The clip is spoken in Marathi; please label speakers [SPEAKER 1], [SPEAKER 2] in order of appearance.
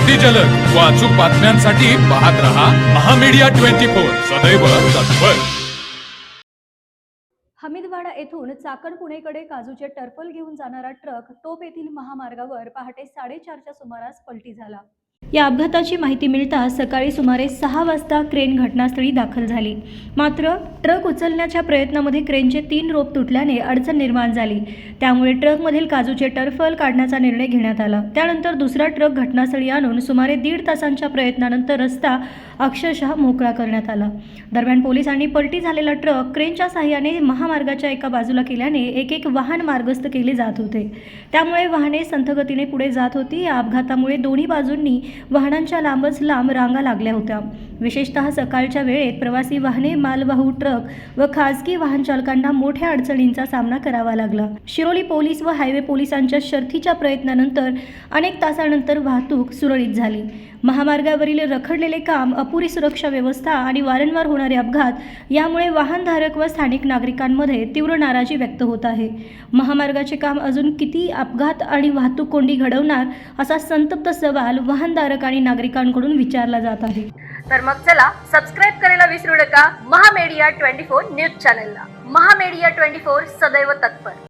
[SPEAKER 1] अगदी जलद व अचूक बातम्यांसाठी पाहत रहा महामीडिया 24 सदैव तत्पर।
[SPEAKER 2] हमीदवाडा येथून चाकण पुणेकडे काजूचे टर्फल घेऊन जाणारा ट्रक टोप येथील महामार्गावर पहाटे 4:30च्या सुमारास पलटी झाला। या अपघाताची माहिती मिळताच सकाळी सुमारे 6 वाजता क्रेन घटनास्थळी दाखल झाली। मात्र ट्रक उचलण्याच्या प्रयत्नामध्ये क्रेनचे 3 रोप तुटल्याने अडचण निर्माण झाली। त्यामुळे ट्रकमधील काजूचे टर्फल काढण्याचा निर्णय घेण्यात आला। त्यानंतर दुसरा ट्रक घटनास्थळी आणून सुमारे 1.5 तासांच्या प्रयत्नानंतर रस्ता अक्षरशः मोकळा करण्यात आला। दरम्यान पोलिसांनी पलटी झालेला ट्रक क्रेनच्या सहाय्याने महामार्गाच्या एका बाजूला केल्याने एक वाहन मार्गस्थ केले जात होते। त्यामुळे वाहने संथ गतीने पुढे जात होती। या अपघातामुळे दोन्ही बाजूंनी वाहनांच्या लांबच लांब रांगा लागल्या होत्या। विशेषतः सकाळच्या वेळेत प्रवासी वाहने, मालवाहू ट्रक व खासगी वाहन चालकांना मोठ्या अडचणींचा सामना करावा लागला। शिरोली पोलीस व हायवे पोलिसांच्या शर्थीच्या प्रयत्नानंतर अनेक तासांनंतर वाहतूक सुरळीत झाली। महामार्गावरील रखडलेले काम, अपुरी सुरक्षा व्यवस्था आणि वारंवार होणारे अपघात यामुळे वाहनधारक व स्थानिक नागरिकांमध्ये तीव्र नाराजी व्यक्त होत आहे। महामार्गाचे काम अजून किती अपघात आणि वाहतूक कोंडी घडवणार असा संतप्त सवाल वाहनधारक आणि नागरिकांकडून विचारला जात आहे।
[SPEAKER 3] तर मग चला सबस्क्राइब करायला विसरू नका महामीडिया 24 न्यूज चॅनलला। महामीडिया 24 सदैव तत्पर।